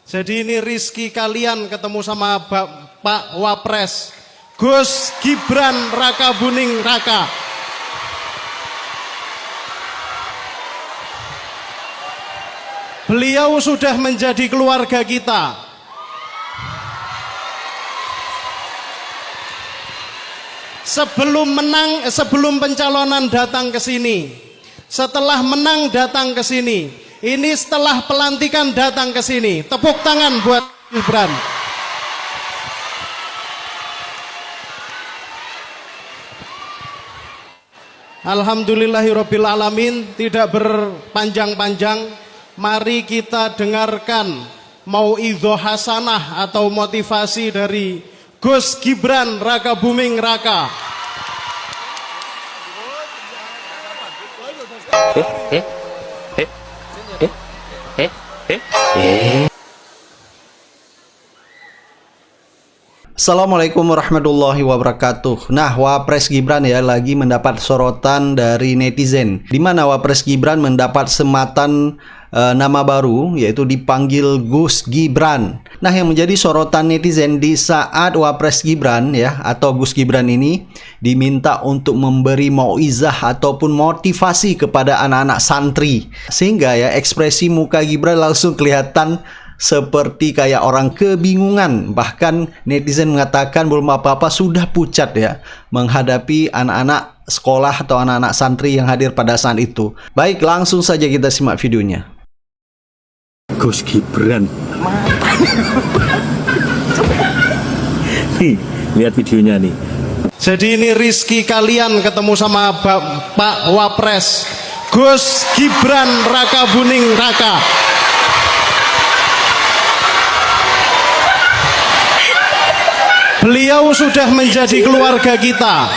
Jadi ini rizki kalian ketemu sama Pak Wapres Gus Gibran Raka Buming Raka. Beliau sudah menjadi keluarga kita. Sebelum pencalonan datang ke sini, setelah menang datang ke sini, ini setelah pelantikan datang ke sini. Tepuk tangan buat Gibran. Alhamdulillahirabbil alamin, tidak berpanjang-panjang, mari kita dengarkan mauidhah hasanah atau motivasi dari Gus Gibran Raka Buming Raka. Assalamualaikum warahmatullahi wabarakatuh. Nah, Wapres Gibran ya lagi mendapat sorotan dari netizen, di mana Wapres Gibran mendapat sematan nama baru, yaitu dipanggil Gus Gibran. Nah, yang menjadi sorotan netizen di saat Wapres Gibran ya atau Gus Gibran ini diminta untuk memberi mauizah ataupun motivasi kepada anak-anak santri, sehingga ya ekspresi muka Gibran langsung kelihatan seperti kayak orang kebingungan. Bahkan netizen mengatakan belum apa-apa sudah pucat ya menghadapi anak-anak sekolah atau anak-anak santri yang hadir pada saat itu. Baik, langsung saja kita simak videonya. Gus Gibran. Nih, lihat videonya nih. Jadi ini rizki kalian ketemu sama Pak Wapres Gus Gibran Raka Buming Raka. Beliau sudah menjadi keluarga kita.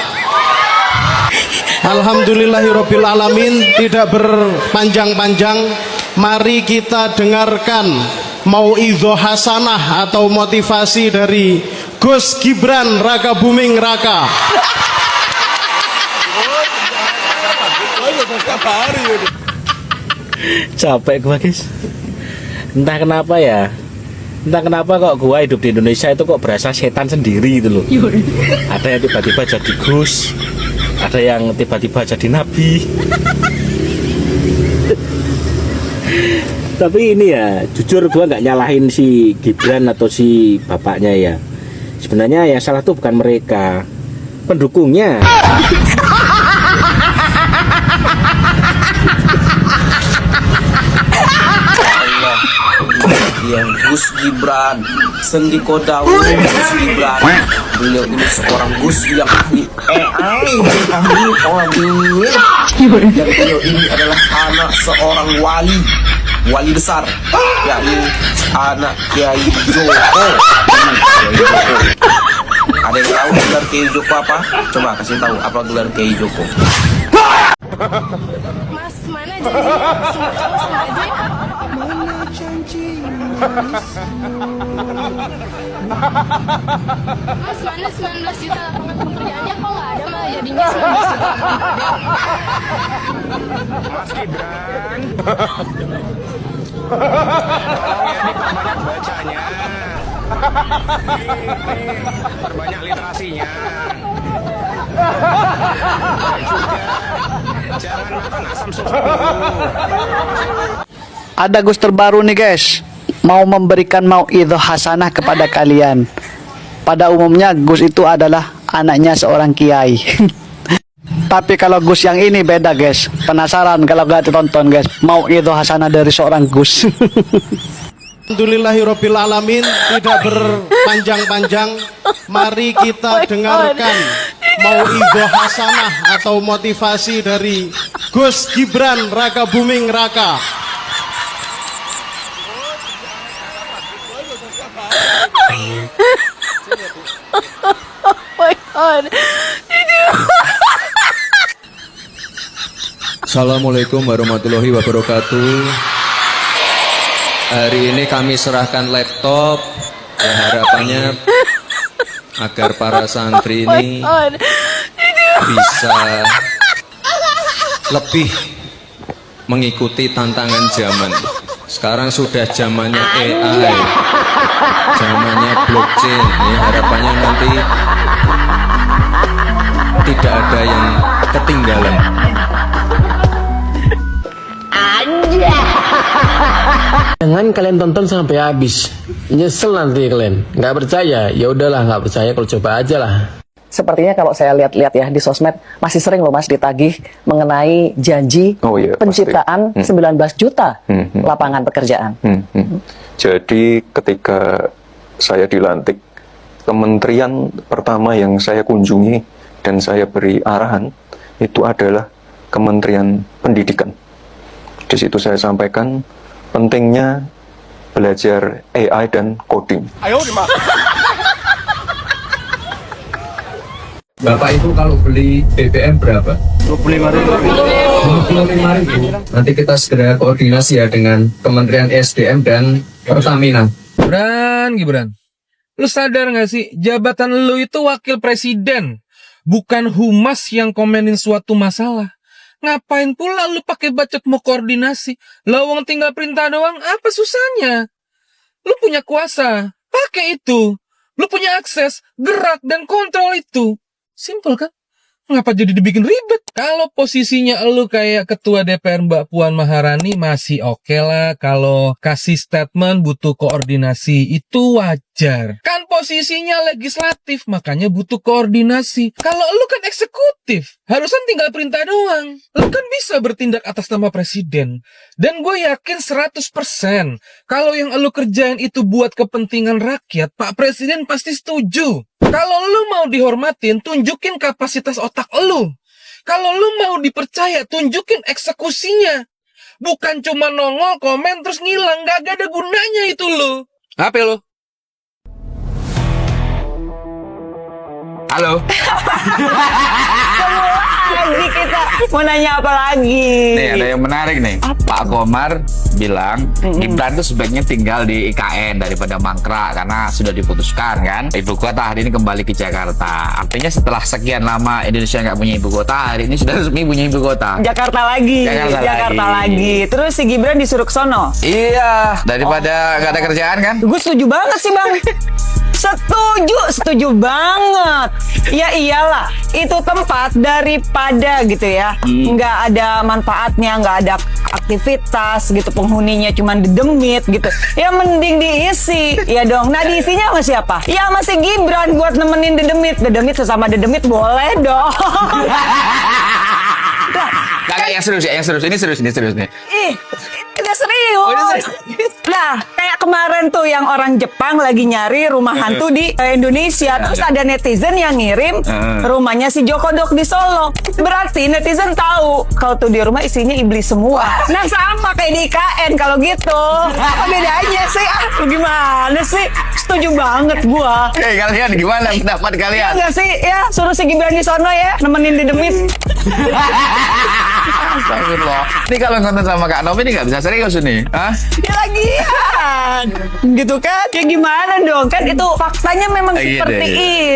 Alhamdulillahirabbil alamin, tidak berpanjang-panjang, mari kita dengarkan mauidhah hasanah atau motivasi dari Gus Gibran Raka Buming Raka. Capek gua, guys. Entah kenapa ya. Entah kenapa kok gua hidup di Indonesia itu kok berasa setan sendiri gitu loh. Ada yang tiba-tiba jadi Gus, ada yang tiba-tiba jadi Nabi. Tapi ini ya, jujur gua nggak nyalahin si Gibran atau si bapaknya ya. Sebenarnya yang salah tuh bukan mereka, pendukungnya. Yang Gus Gibran Sendiko Daud Gus Gibran, beliau ini seorang Gus yang ahli AI, ahli orang ini, dan beliau ini adalah anak seorang wali besar, yakni anak Kiai Joko. Ada yang tahu gelar Kiai Joko apa? Coba kasih tahu apa gelar Kiai Joko. Mas, mana janji Mas, mana 19 juta lapangan pekerjaannya kok nggak ada, malah jadinya 19 juta. Mas Gibran, tolong ya diperbanyak bacanya, perbanyak literasinya, dan juga jangan makan asam susu. Ada Gus terbaru nih guys, mau memberikan mauidhah hasanah kepada kalian. Pada umumnya Gus itu adalah anaknya seorang kiai. Tapi kalau Gus yang ini beda guys. Penasaran kalau gak tonton guys, mauidhah hasanah dari seorang Gus. Alhamdulillahirabbil alamin, tidak berpanjang-panjang, mari kita dengarkan mauidhah hasanah atau motivasi dari Gus Gibran Raka Buming Raka. Assalamualaikum warahmatullahi wabarakatuh. Hari ini kami serahkan laptop, ya harapannya agar para santri ini bisa lebih mengikuti tantangan zaman. Sekarang sudah zamannya AI. zamannya blockchain. Ya, harapannya nanti tidak ada yang ketinggalan. Jangan kalian tonton sampai habis, nyesel nanti kalian. Nggak percaya, ya udahlah nggak percaya, kalau coba aja lah. Sepertinya kalau saya lihat-lihat ya di sosmed masih sering loh Mas ditagih mengenai janji penciptaan 19 juta lapangan pekerjaan. Jadi ketika saya dilantik, kementerian pertama yang saya kunjungi dan saya beri arahan itu adalah Kementerian Pendidikan. Di situ saya sampaikan pentingnya belajar AI dan coding. Bapak itu kalau beli BBM berapa? 25.000. Nanti kita segera koordinasi ya dengan Kementerian SDM dan Pertamina. Gibran, lu sadar gak sih, jabatan lu itu wakil presiden, bukan humas yang komenin suatu masalah. Ngapain pula lu pakai bacot mau koordinasi? Lawang tinggal perintah doang, apa susahnya? Lu punya kuasa, pakai itu. Lu punya akses, gerak dan kontrol itu. Simple kan? Ngapa jadi dibikin ribet? Kalau posisinya lu kayak ketua DPR Mbak Puan Maharani masih oke lah. Kalau kasih statement butuh koordinasi itu wajar. Kan posisinya legislatif, makanya butuh koordinasi. Kalau lu kan eksekutif, harusnya tinggal perintah doang. Lu kan bisa bertindak atas nama presiden. Dan gue yakin 100% kalau yang lu kerjain itu buat kepentingan rakyat, Pak Presiden pasti setuju. Kalau lu mau dihormatin, tunjukin kapasitas otak lu. Kalau lu mau dipercaya, tunjukin eksekusinya. Bukan cuma nongol, komen, terus ngilang. Gak ada gunanya itu lu. Apa lu? Halo. Lagi kita mau nanya apa lagi? Nih ada yang menarik nih. Pak Komar bilang Gibran tuh sebaiknya tinggal di IKN daripada mangkrak karena sudah diputuskan kan ibu kota hari ini kembali ke Jakarta. Artinya setelah sekian lama Indonesia nggak punya ibu kota, hari ini sudah resmi punya ibu kota. Jakarta lagi. Terus si Gibran disuruh ke sono. Iya, daripada nggak ada kerjaan kan? Gue setuju banget sih bang. Setuju banget. Ya iyalah, itu tempat daripada gitu ya, nggak ada manfaatnya, nggak ada aktivitas gitu, penghuninya cuman dedemit gitu. Ya mending diisi, ya dong. Nah diisinya sama siapa? Ya masih Gibran buat nemenin dedemit sesama dedemit boleh dong. Kagak yang serius ini serius nih. Ih, udah serius. Nah, kayak kemarin tuh yang orang Jepang lagi nyari rumah hantu di Indonesia. Terus ada netizen yang ngirim rumahnya si Joko Dok di Solo. Berarti netizen tahu kalau tuh di rumah isinya iblis semua. Nah, sama kayak di IKN kalau gitu. Apa bedanya sih? Gimana sih? Setuju banget gua. Oke, kalian gimana pendapat kalian? Enggak sih? Ya, suruh si Gibran di sono ya, nemenin di demit. Astagfirullah. Ini kalau nonton sama Kak Novi ini nggak bisa serius ini. Hah? Ya lagian. Gitu kan? Ya gimana dong? Kan itu faktanya memang seperti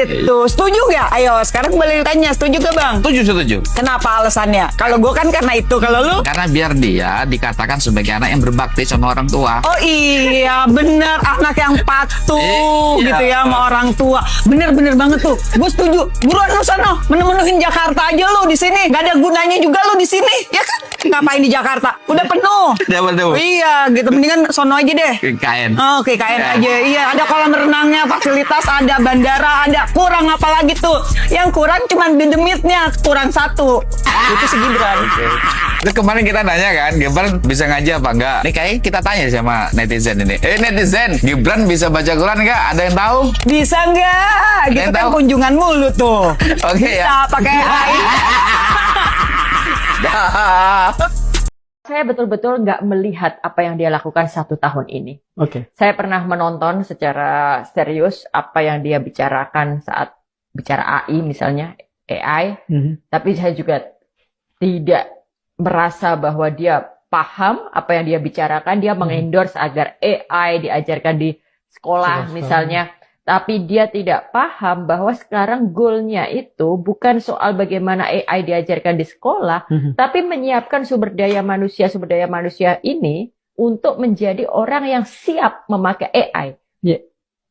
itu. Setuju gak? Ayo sekarang kembali tanya. Setuju gak bang? Setuju. Kenapa alasannya? Kalau gue kan karena itu. Kalau lu? Karena biar dia dikatakan sebagai anak yang berbakti sama orang tua. Oh iya bener. Anak yang patuh gitu ya sama orang tua. Bener banget tuh. Gue setuju. Buruan lu sana. Menemenuhin Jakarta aja lu di sini. Gak ada gunanya juga lu di sini. Ya kan? Ngapain di Jakarta? Udah penuh. Iya gitu. Mendingan sono aja deh. KN. Oh, oke, KN aja. Iya, ada kolam renangnya, fasilitas, ada bandara, ada. Kurang apa lagi tuh? Yang kurang cuma dedemitnya, kurang satu. Itu si Gibran. Terus kemarin kita nanya kan, Gibran bisa ngaji apa enggak? Nih kayaknya kita tanya sama netizen ini. Netizen, Gibran bisa baca Quran enggak? Ada yang tahu? Bisa enggak? Gitu kan kunjungan mulu tuh. Oke ya. Bisa pakai AI. Saya betul-betul nggak melihat apa yang dia lakukan 1 tahun ini. Oke. Saya pernah menonton secara serius apa yang dia bicarakan saat bicara AI misalnya, AI. Tapi saya juga tidak merasa bahwa dia paham apa yang dia bicarakan. Dia mengendorse agar AI diajarkan di sekolah misalnya. Tapi dia tidak paham bahwa sekarang goalnya itu bukan soal bagaimana AI diajarkan di sekolah, tapi menyiapkan sumber daya manusia ini untuk menjadi orang yang siap memakai AI.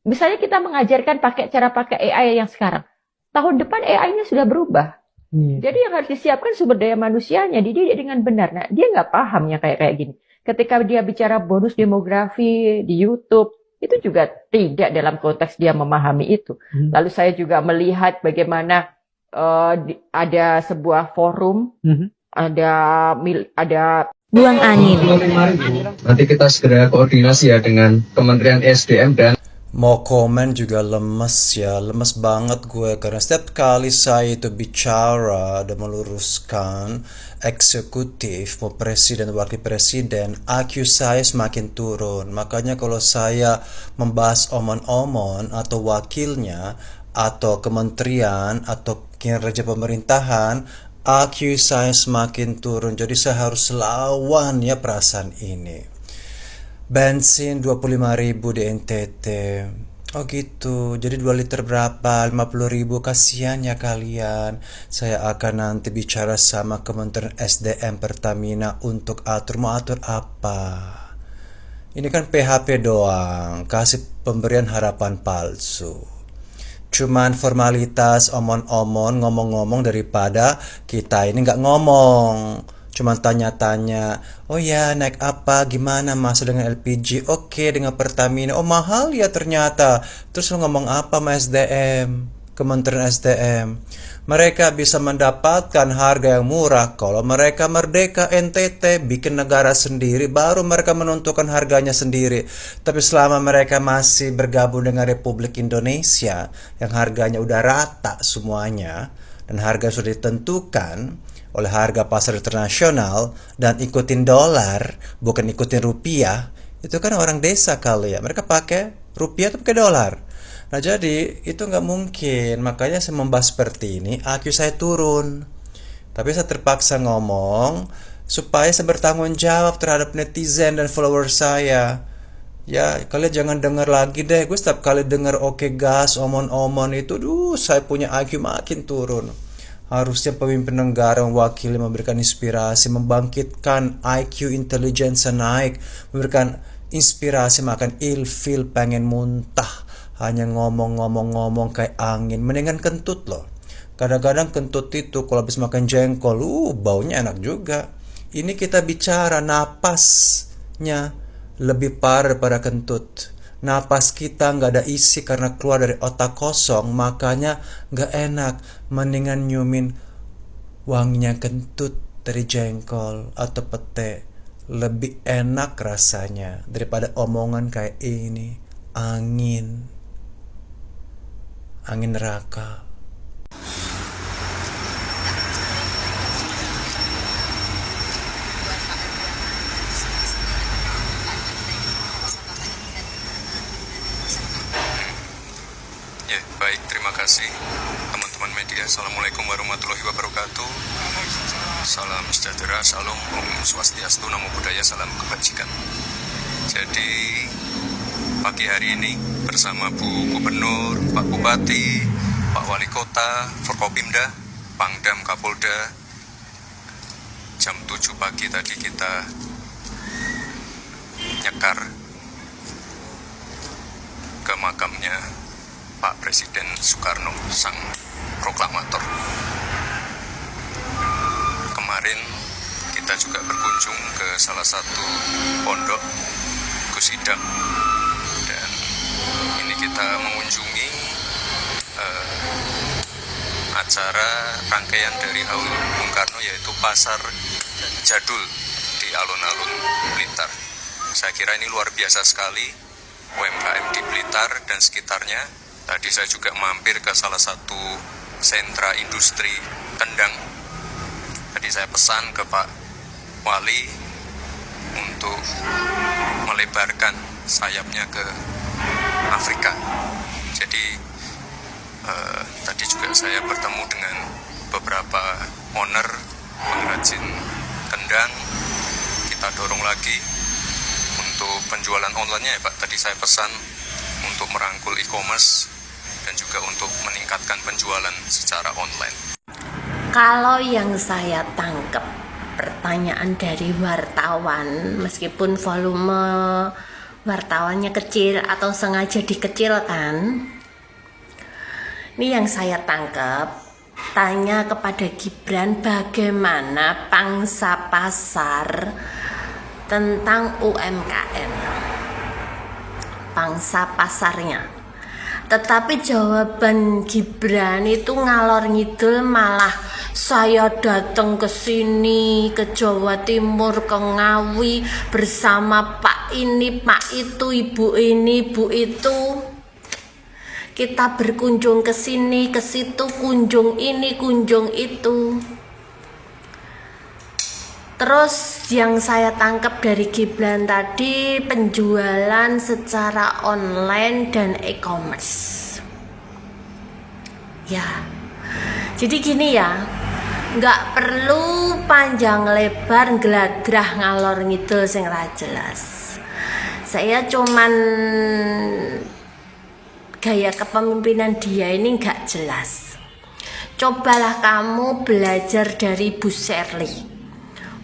Misalnya kita mengajarkan cara pakai AI yang sekarang. Tahun depan AI-nya sudah berubah. Jadi yang harus disiapkan sumber daya manusianya, dididik dengan benar. Nah, dia nggak paham ya kayak gini. Ketika dia bicara bonus demografi di YouTube, itu juga tidak dalam konteks dia memahami itu. Lalu saya juga melihat bagaimana ada sebuah forum, ada buang angin. Nanti kita segera koordinasi ya dengan Kementerian SDM dan Mau komen juga lemes ya, lemes banget gue karena setiap kali saya itu bicara dan meluruskan eksekutif, mau presiden, wakil presiden, IQ saya semakin turun. Makanya kalau saya membahas omon-omon atau wakilnya, atau kementerian, atau kinerja pemerintahan, IQ saya semakin turun. Jadi saya harus lawan ya perasaan ini. Bensin 25.000 di NTT. Oh gitu. Jadi 2 liter berapa? 50.000. Kasihan ya kalian. Saya akan nanti bicara sama Kementerian SDM Pertamina untuk atur. Mau atur apa? Ini kan PHP doang. Kasih pemberian harapan palsu. Cuman formalitas, omon-omon, ngomong-ngomong daripada kita ini nggak ngomong. Cuman tanya-tanya, oh ya naik apa, gimana masuk dengan LPG, oke dengan Pertamina, oh mahal ya ternyata. Terus lo ngomong apa sama SDM, Kementerian SDM? Mereka bisa mendapatkan harga yang murah kalau mereka merdeka NTT, bikin negara sendiri, baru mereka menentukan harganya sendiri. Tapi selama mereka masih bergabung dengan Republik Indonesia, yang harganya udah rata semuanya, dan harga sudah ditentukan oleh harga pasar internasional dan ikutin dolar, bukan ikutin rupiah, itu kan orang desa kali ya. Mereka pakai rupiah atau pakai dolar. Nah jadi itu nggak mungkin. Makanya saya membahas seperti ini, IQ saya turun. Tapi saya terpaksa ngomong supaya saya bertanggung jawab terhadap netizen dan follower saya. Ya kalian jangan dengar lagi deh. Gue setiap kali dengar oke gas, omon-omon itu, saya punya IQ makin turun. Harusnya pemimpin negara mewakili, memberikan inspirasi, membangkitkan IQ intelijensi naik, memberikan inspirasi, makan ilfil, pengen muntah, hanya ngomong kayak angin. Mendingan kentut loh. Kadang-kadang kentut itu kalau habis makan jengkol, baunya enak juga. Ini kita bicara napasnya lebih parah daripada kentut. Napas kita nggak ada isi karena keluar dari otak kosong, makanya nggak enak. Mendingan nyumin wanginya kentut dari jengkol atau pete, lebih enak rasanya daripada omongan kayak ini. Angin neraka. Ya, baik, terima kasih teman-teman media. Assalamualaikum warahmatullahi wabarakatuh. Salam sejahtera, salam Om Swastiastu, Namo Buddhaya, salam kebajikan. Jadi pagi hari ini bersama Bu Gubernur, Pak Bupati, Pak Wali Kota, Forkopimda, Pangdam Kapolda, jam 7 pagi tadi kita nyekar ke makamnya Pak Presiden Soekarno, sang proklamator. Kemarin kita juga berkunjung ke salah satu pondok Gus Idam, dan ini kita mengunjungi acara rangkaian dari Haul Bung Karno, yaitu pasar jadul di alun-alun Blitar. Saya kira ini luar biasa sekali UMKM di Blitar dan sekitarnya. Tadi saya juga mampir ke salah satu sentra industri kendang. Tadi saya pesan ke Pak Wali untuk melebarkan sayapnya ke Afrika. Jadi tadi juga saya bertemu dengan beberapa owner pengrajin kendang. Kita dorong lagi untuk penjualan online-nya ya Pak. Tadi saya pesan untuk merangkul e-commerce dan juga untuk meningkatkan penjualan secara online. Kalau yang saya tangkap pertanyaan dari wartawan, meskipun volume Wartawannya kecil atau sengaja dikecilkan. Ini yang saya tangkap. Tanya kepada Gibran bagaimana pangsa pasar tentang UMKM, pangsa pasarnya. Tetapi jawaban Gibran itu ngalor ngidul, malah saya datang ke sini, ke Jawa Timur, ke Ngawi bersama Pak ini, Pak itu, Ibu ini, Ibu itu. Kita berkunjung ke sini, ke situ, kunjung ini, kunjung itu. Terus yang saya tangkap dari Gibran tadi, penjualan secara online dan e-commerce. Ya, jadi gini ya, nggak perlu panjang lebar geladrah ngalor ngidul sing ra jelas. Saya cuman gaya kepemimpinan dia ini nggak jelas. Cobalah kamu belajar dari Bu Sherly.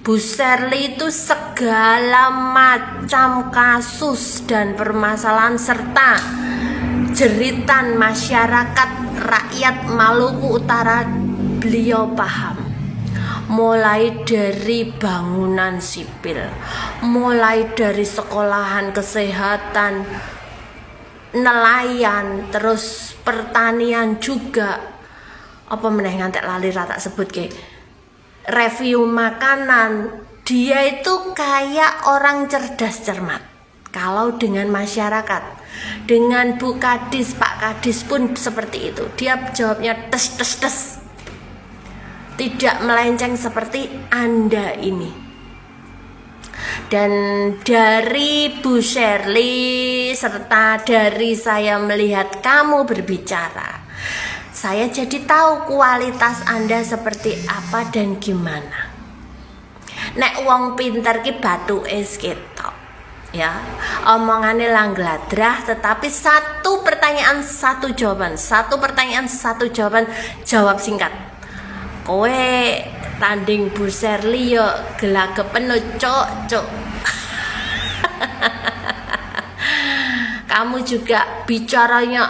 Bu Sherly itu segala macam kasus dan permasalahan serta jeritan masyarakat rakyat Maluku Utara beliau paham. Mulai dari bangunan sipil, mulai dari sekolahan kesehatan, nelayan, terus pertanian juga, apa meneh ngantek lali rata sebut ke, review makanan. Dia itu kayak orang cerdas cermat. Kalau dengan masyarakat, dengan Bu Kadis, Pak Kadis pun seperti itu. Dia jawabnya tes tes tes, tidak melenceng seperti Anda ini. Dan dari Bu Sherly serta dari saya melihat kamu berbicara, saya jadi tahu kualitas Anda seperti apa dan gimana. Nek wong pinter ki batu es ketok, ya, omongannya langgladrah, tetapi satu pertanyaan satu jawaban, satu pertanyaan satu jawaban, jawab singkat. Kowe tanding Bu Sherly yo gelagepen cok. Kamu juga bicaranya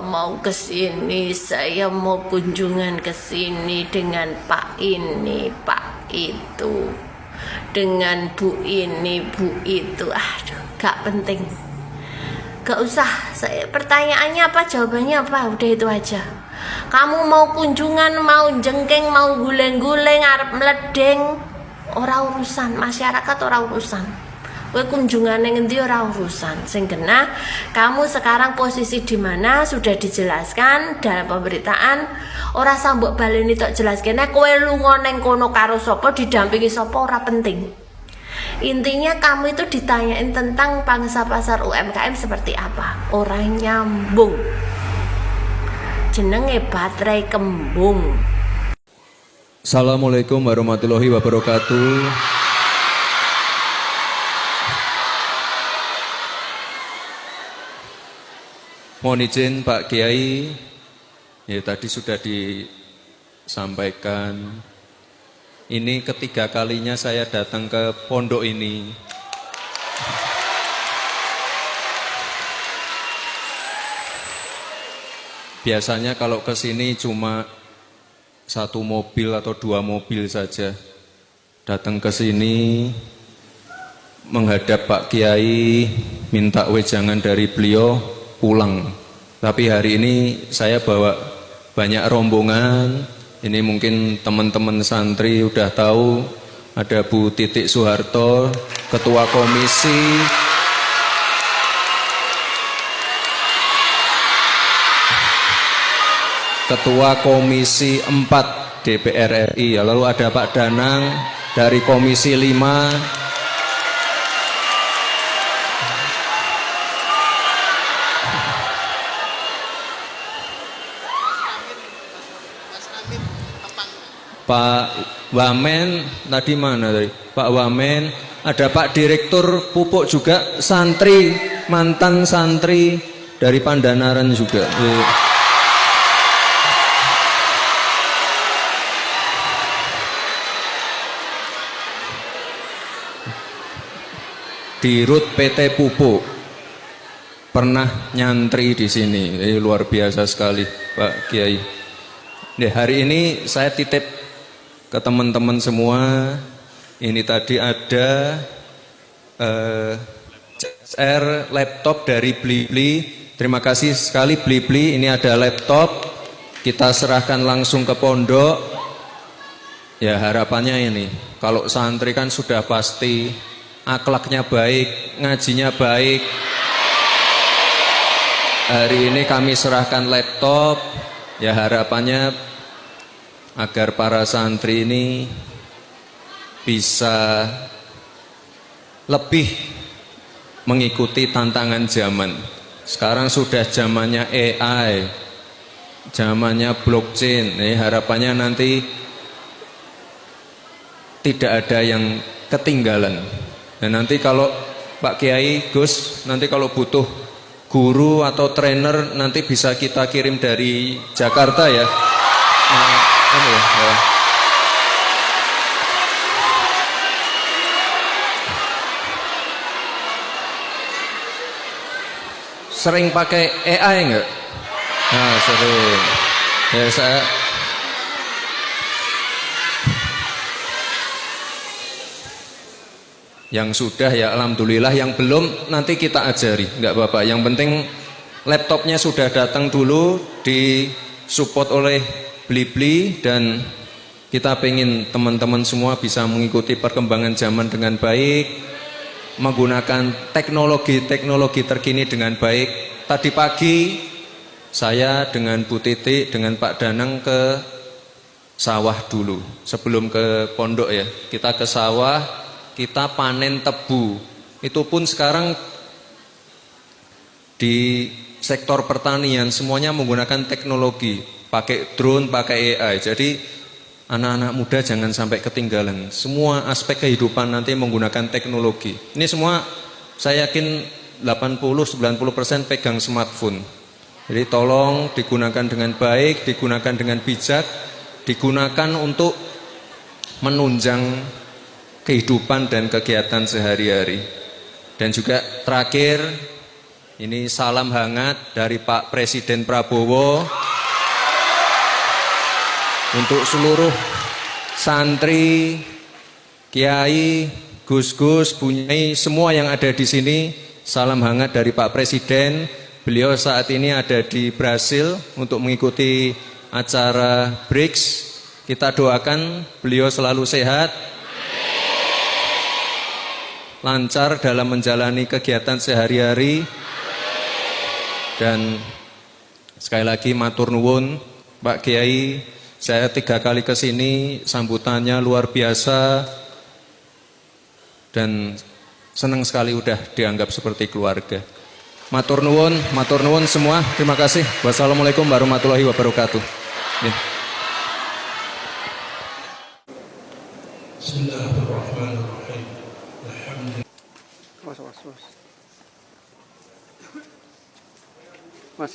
mau ke sini, saya mau kunjungan ke sini dengan Pak ini, Pak itu, dengan Bu ini, Bu itu. Aduh, gak penting. Gak usah, pertanyaannya apa, jawabannya apa, udah itu aja. Kamu mau kunjungan, mau jengking, mau guleng-guleng, arep meledeng, ora urusan, masyarakat ora urusan. Kowe kunjungane ngendi ora urusan. Sing genah kamu sekarang posisi di mana sudah dijelaskan dalam pemberitaan. Ora sambok baleni tok jelaskene kowe lunga ning kono karo sapa, didampingi sapa, ora penting. Intinya kamu itu ditanyain tentang pangsa pasar UMKM seperti apa. Orang nyambung. Jenenge baterai kembung. Assalamualaikum warahmatullahi wabarakatuh. Mohon izin Pak Kiai, ya tadi sudah disampaikan. Ini ketiga kalinya saya datang ke pondok ini. Biasanya kalau ke sini cuma satu mobil atau dua mobil saja. Datang ke sini menghadap Pak Kiai, minta wejangan dari beliau, pulang. Tapi hari ini saya bawa banyak rombongan. Ini mungkin teman-teman santri udah tahu, ada Bu Titik Soeharto, Ketua Komisi, Ketua Komisi 4 DPR RI, lalu ada Pak Danang dari Komisi 5, Pak Wamen tadi mana tadi? Pak Wamen, ada Pak Direktur Pupuk juga, santri, mantan santri dari Pandanaran juga. Dirut PT Pupuk, pernah nyantri di sini. Luar biasa sekali Pak Kiai. Nah, hari ini saya titip ke teman-teman semua. Ini tadi ada CSR laptop dari Blibli. Terima kasih sekali Blibli. Ini ada laptop, kita serahkan langsung ke pondok. Ya harapannya ini, kalau santri kan sudah pasti akhlaknya baik, ngajinya baik. Hari ini kami serahkan laptop, ya harapannya agar para santri ini bisa lebih mengikuti tantangan zaman. Sekarang sudah zamannya AI, zamannya blockchain. Harapannya nanti tidak ada yang ketinggalan. Dan nanti kalau Pak Kiai, Gus, nanti kalau butuh guru atau trainer nanti bisa kita kirim dari Jakarta ya. Sering pakai AI enggak? Nah, sering. Ya saya yang sudah ya alhamdulillah, yang belum nanti kita ajari, nggak apa-apa. Yang penting laptopnya sudah datang dulu, disupport oleh Blibli, dan kita pengen teman-teman semua bisa mengikuti perkembangan zaman dengan baik, menggunakan teknologi terkini dengan baik. Tadi pagi saya dengan Bu Titi, dengan Pak Danang ke sawah dulu sebelum ke pondok ya. Kita ke sawah, kita panen tebu. Itu pun sekarang di sektor pertanian semuanya menggunakan teknologi, pakai drone, pakai AI. Jadi anak-anak muda jangan sampai ketinggalan. Semua aspek kehidupan nanti menggunakan teknologi. Ini semua saya yakin 80-90% pegang smartphone. Jadi tolong digunakan dengan baik, digunakan dengan bijak, digunakan untuk menunjang kehidupan dan kegiatan sehari-hari. Dan juga terakhir, ini salam hangat dari Pak Presiden Prabowo untuk seluruh santri, kiai, gus-gus, bunyai, semua yang ada di sini. Salam hangat dari Pak Presiden. Beliau saat ini ada di Brasil untuk mengikuti acara BRICS. Kita doakan beliau selalu sehat, lancar dalam menjalani kegiatan sehari-hari. Dan sekali lagi matur nuwun Pak Kiai, saya 3 kali ke sini, sambutannya luar biasa dan senang sekali udah dianggap seperti keluarga. Matur nuwun semua. Terima kasih. Wassalamualaikum warahmatullahi wabarakatuh. Bismillahirrahmanirrahim. Mas.